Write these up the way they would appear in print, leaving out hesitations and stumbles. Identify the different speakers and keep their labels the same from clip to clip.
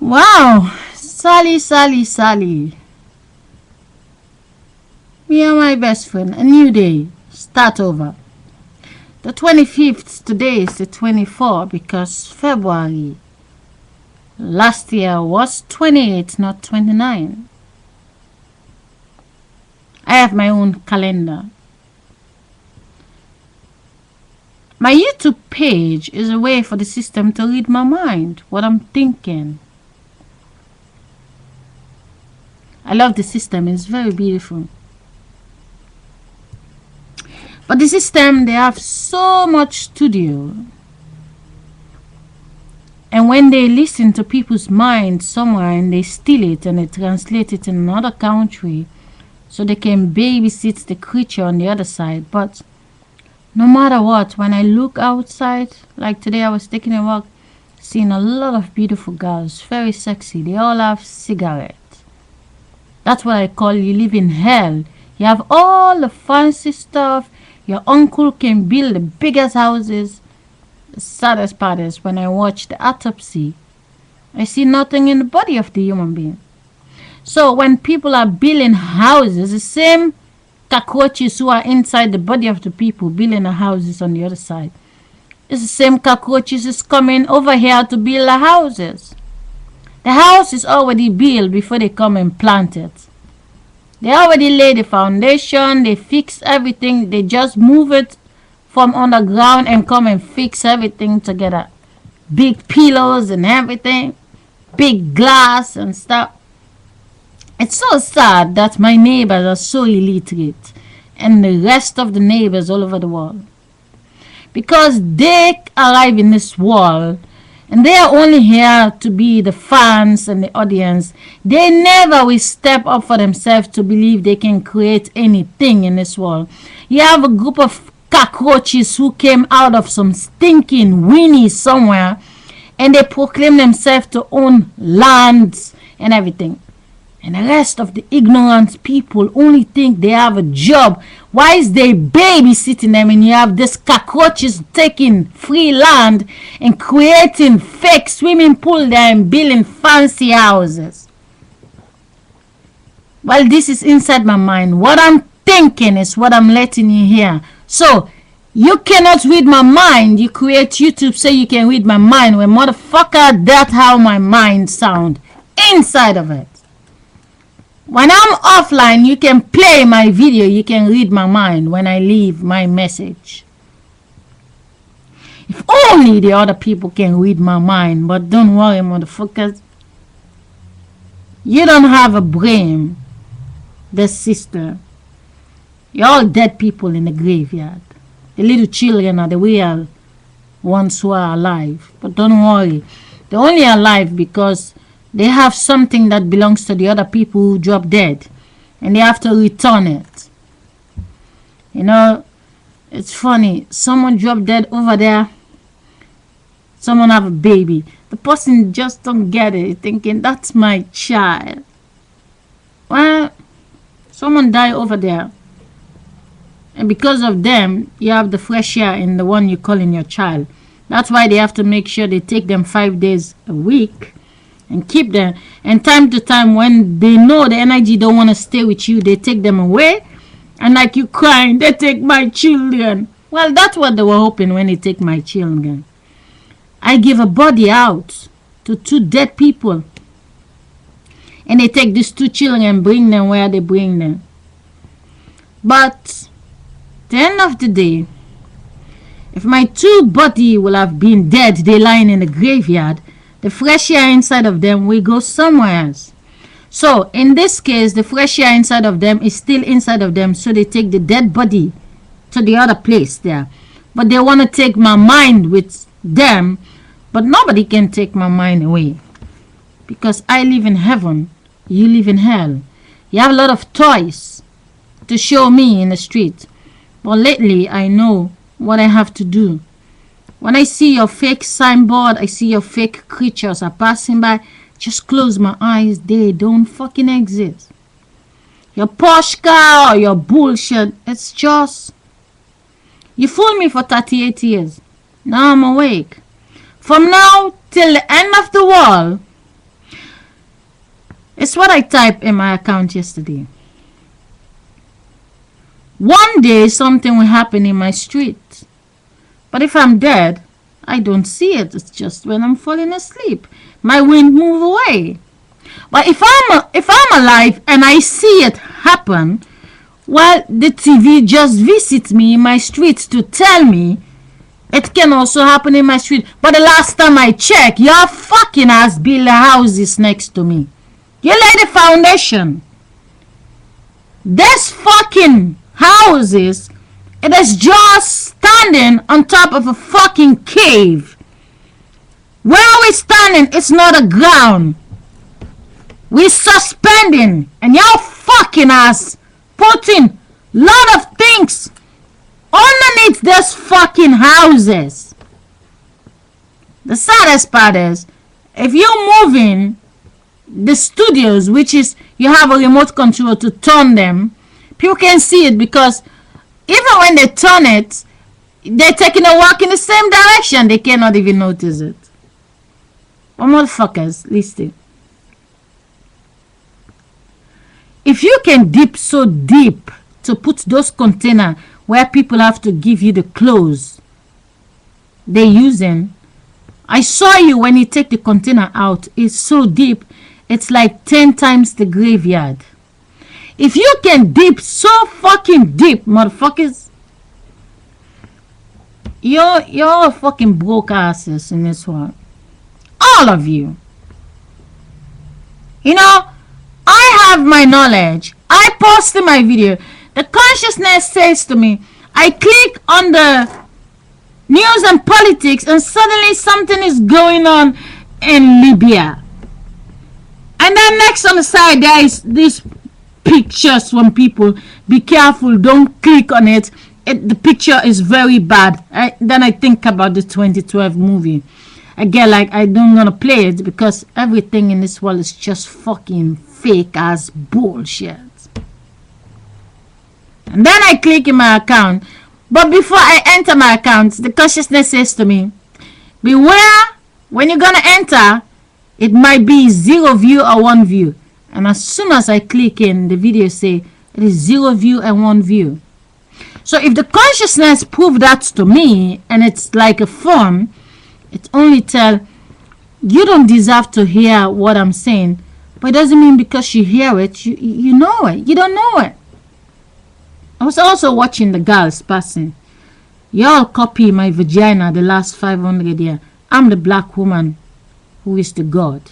Speaker 1: Wow, Sally, Sally, Sally. Me and my best friend, a new day, start over. The 25th, today is the 24th because February last year was 28, not 29. I have my own calendar. My YouTube page is a way for the system to read my mind, what I'm thinking. I love the system, it's very beautiful. But the system, they have so much studio. And when they listen to people's minds somewhere and they steal it and they translate it in another country so they can babysit the creature on the other side. But no matter what, when I look outside, like today I was taking a walk, seeing a lot of beautiful girls, very sexy. They all have cigarettes. That's what I call you live in hell. You have all the fancy stuff. Your uncle can build the biggest houses. The saddest part is when I watch the autopsy, I see nothing in the body of the human being. So when people are building houses, the same cockroaches who are inside the body of the people building the houses on the other side, it's the same cockroaches is coming over here to build the houses. The house is already built before they come and plant it. They already lay the foundation, they fix everything, they just move it from underground and come and fix everything together. Big pillows and everything, big glass and stuff. It's so sad that my neighbors are so illiterate and the rest of the neighbors all over the world. Because they arrive in this world and they are only here to be the fans and the audience. They never will step up for themselves to believe they can create anything in this world. You have a group of cockroaches who came out of some stinking weenie somewhere and they proclaim themselves to own lands and everything. And the rest of the ignorant people only think they have a job. Why is they babysitting them and you have these cockroaches taking free land and creating fake swimming pool there and building fancy houses? Well, this is inside my mind. What I'm thinking is what I'm letting you hear. So, you cannot read my mind. You create YouTube so you can read my mind. When motherfucker, that's how my mind sound. Inside of it. When I'm offline, you can play my video, you can read my mind when I leave my message. If only the other people can read my mind, but don't worry, motherfuckers. You don't have a brain, the sister. You're all dead people in the graveyard. The little children are the real ones who are alive. But don't worry, they're only alive because they have something that belongs to the other people who drop dead. And they have to return it. You know, it's funny. Someone dropped dead over there. Someone have a baby. The person just don't get it. Thinking, that's my child. Well, someone died over there. And because of them, you have the fresh air in the one you call in your child. That's why they have to make sure they take them 5 days a week. And keep them. And time to time, when they know the energy don't want to stay with you, they take them away. And like you crying, they take my children. Well, that's what they were hoping when they take my children. I give a body out to 2 dead people. And they take these 2 children and bring them where they bring them. But at the end of the day, if my 2 body will have been dead, they lying in the graveyard, the fresh air inside of them will go somewhere else. So, in this case, the fresh air inside of them is still inside of them. So, they take the dead body to the other place there. But they want to take my mind with them. But nobody can take my mind away. Because I live in heaven. You live in hell. You have a lot of toys to show me in the street. But lately, I know what I have to do. When I see your fake signboard, I see your fake creatures are passing by, just close my eyes. They don't fucking exist. Your Porsche car or your bullshit, it's just... You fooled me for 38 years. Now I'm awake. From now till the end of the world, It's what I typed in my account yesterday. One day something will happen in my street. But if I'm dead, I don't see it. It's just when I'm falling asleep. My wind move away. But if I'm alive and I see it happen, well, the TV just visits me in my street to tell me it can also happen in my street. But the last time I checked, your fucking ass built houses next to me. You lay the foundation. This fucking houses, it is just standing on top of a fucking cave. Where we're standing, it's not a ground. We're suspending, and your fucking ass putting lot of things underneath these fucking houses. The saddest part is, if you're moving the studios, which is you have a remote control to turn them, people can see it, because even when they turn it, they're taking a walk in the same direction. They cannot even notice it. Well, motherfuckers, listen. If you can dip so deep to put those containers where people have to give you the clothes they're using, I saw you when you take the container out. It's so deep. It's like 10 times the graveyard. If you can dip so fucking deep, motherfuckers, you're fucking broke asses in this one. All of you. You know, I have my knowledge. I posted my video. The consciousness says to me, I click on the news and politics, and suddenly something is going on in Libya. And then next on the side, there is these pictures from people. Be careful, don't click on it. The picture is very bad. Then I think about the 2012 movie. Again, like, I don't want to play it because everything in this world is just fucking fake ass bullshit. And then I click in my account. But before I enter my account, the consciousness says to me, beware when you're going to enter, it might be 0 view or 1 view. And as soon as I click in, the video say it is 0 view and 1 view. So if the consciousness prove that to me, and it's like a phone, it only tell you don't deserve to hear what I'm saying. But it doesn't mean because you hear it, you know it. You don't know it. I was also watching the girls passing. Y'all copy my vagina the last 500 years. I'm the black woman who is the god.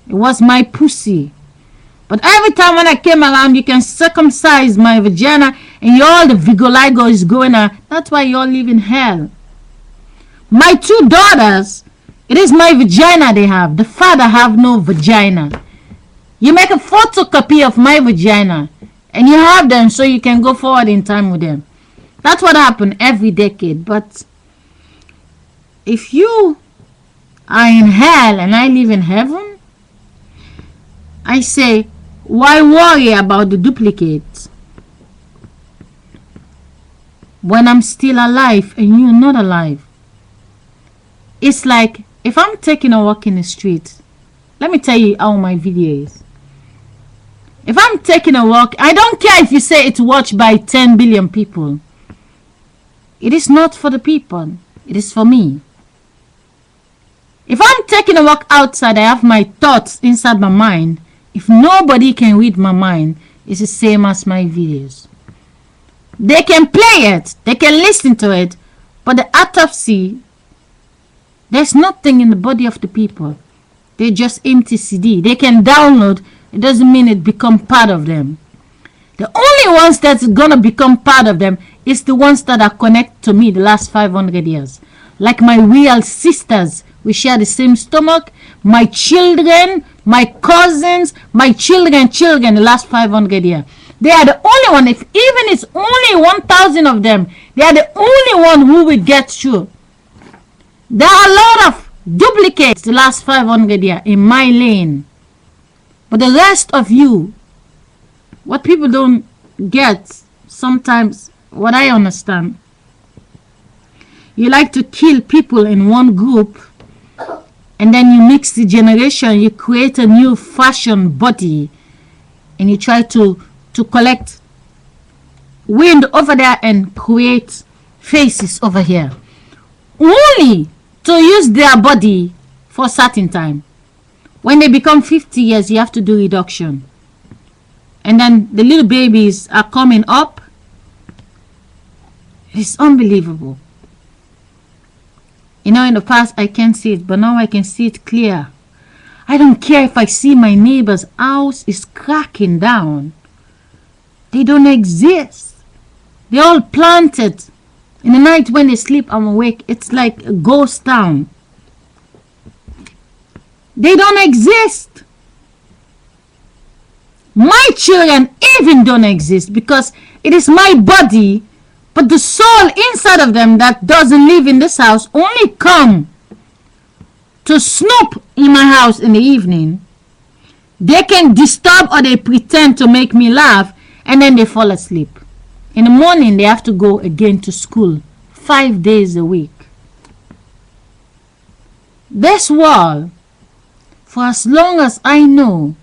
Speaker 1: It was my pussy. But every time when I came around, you can circumcise my vagina and all the vigoligo is going on. That's why y'all live in hell. My 2 daughters, it is my vagina they have. The father have no vagina. You make a photocopy of my vagina and you have them so you can go forward in time with them. That's what happened every decade. But if you are in hell and I live in heaven, I say, why worry about the duplicates when I'm still alive and you're not alive? It's like, if I'm taking a walk in the street, let me tell you how my video is. If I'm taking a walk, I don't care if you say it's watched by 10 billion people. It is not for the people. It is for me. If I'm taking a walk outside, I have my thoughts inside my mind. If nobody can read my mind, it's the same as my videos. They can play it. They can listen to it. But the autopsy, there's nothing in the body of the people. They're just empty CD. They can download. It doesn't mean it become part of them. The only ones that's gonna become part of them is the ones that are connected to me the last 500 years. Like my real sisters. We share the same stomach. My children, my cousins, my children the last 500 years. They are the only one. If even it's only 1,000 of them, they are the only one who will get through. There are a lot of duplicates the last 500 years in my lane. But the rest of you, what people don't get, sometimes, what I understand, you like to kill people in one group and then you mix the generation, you create a new fashion body, and you try to collect wind over there and create faces over here, only to use their body for a certain time. When they become 50 years, you have to do reduction. And then the little babies are coming up. It's unbelievable. You know, in the past I can't see it, but now I can see it clear. I don't care if I see my neighbor's house is cracking down. They don't exist. They're all planted. In the night when they sleep, I'm awake. It's like a ghost town. They don't exist. My children even don't exist because it is my body, but the soul inside of them that doesn't live in this house only come to snoop in my house in the evening. They can disturb or they pretend to make me laugh, and then they fall asleep. In the morning, they have to go again to school 5 days a week. This wall, for as long as I know,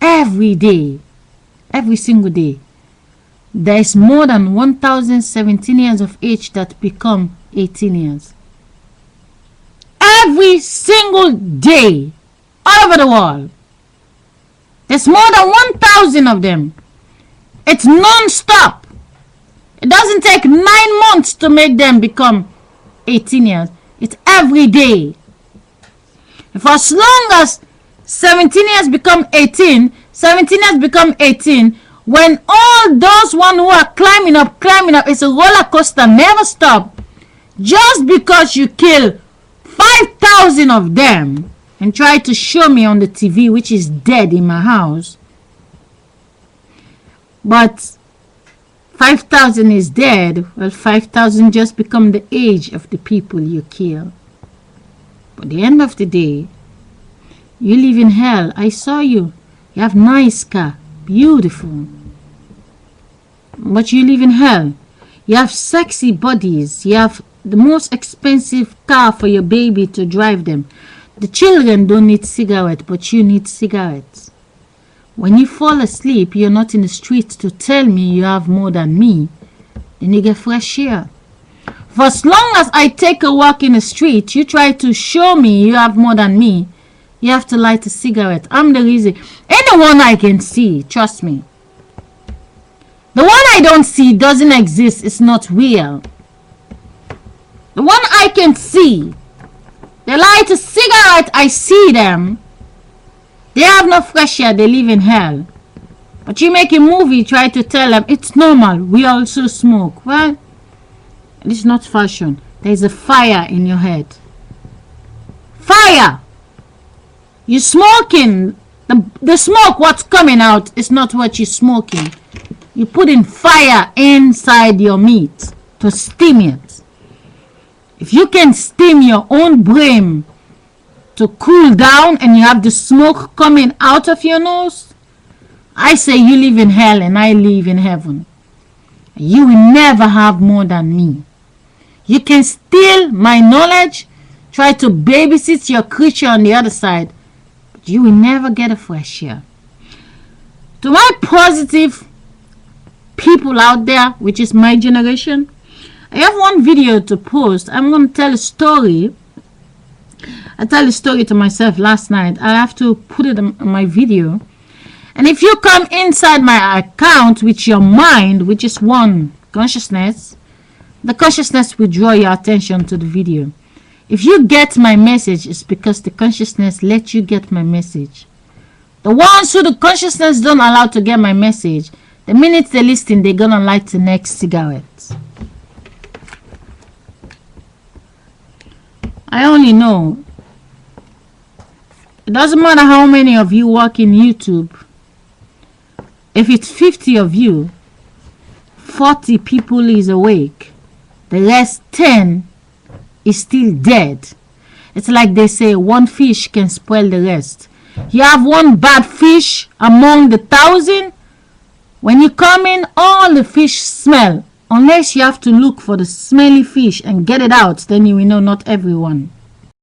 Speaker 1: every day, every single day, there is more than 1,017 years of age that become 18 years. Every single day, all over the world, there's more than 1,000 of them. It's non-stop. It doesn't take 9 months to make them become 18 years. It's every day. For as long as 17 years become 18, 17 years become 18, when all those one who are climbing up, it's a roller coaster, never stop. Just because you kill 5,000 of them and try to show me on the TV, which is dead in my house, but 5,000 is dead, well, 5,000 just become the age of the people you kill. But at the end of the day, you live in hell. I saw you. You have nice car, beautiful. But you live in hell. You have sexy bodies. You have the most expensive car for your baby to drive them. The children don't need cigarettes, but you need cigarettes. When you fall asleep, you're not in the streets to tell me you have more than me. Then you get fresh air. For as long as I take a walk in the street, you try to show me you have more than me. You have to light a cigarette. I'm the reason. Anyone I can see, trust me. The one I don't see doesn't exist. It's not real. The one I can see, they light a cigarette, I see them. They have no fresh air, they live in hell. But you make a movie, try to tell them it's normal, we also smoke. Well, it's not fashion. There's a fire in your head. Fire! You're smoking. The smoke, what's coming out, is not what you're smoking. You're putting fire inside your meat to steam it. If you can steam your own brain to cool down and you have the smoke coming out of your nose, I say you live in hell and I live in heaven. You will never have more than me. You can steal my knowledge, try to babysit your creature on the other side, but you will never get a fresh air. To my positive people out there, which is my generation, I have one video to post. I'm going to tell a story. I tell a story to myself last night. I have to put it in my video. And if you come inside my account with your mind, which is one consciousness, the consciousness will draw your attention to the video. If you get my message, it's because the consciousness let you get my message. The ones who the consciousness don't allow to get my message, the minute they listen, they're gonna light the next cigarette. I only know. It doesn't matter how many of you work in YouTube. If it's 50 of you, 40 people is awake. The rest 10 is still dead. It's like they say, one fish can spoil the rest. You have one bad fish among the 1,000. When you come in, all the fish smell. Unless you have to look for the smelly fish and get it out, then you will know not everyone.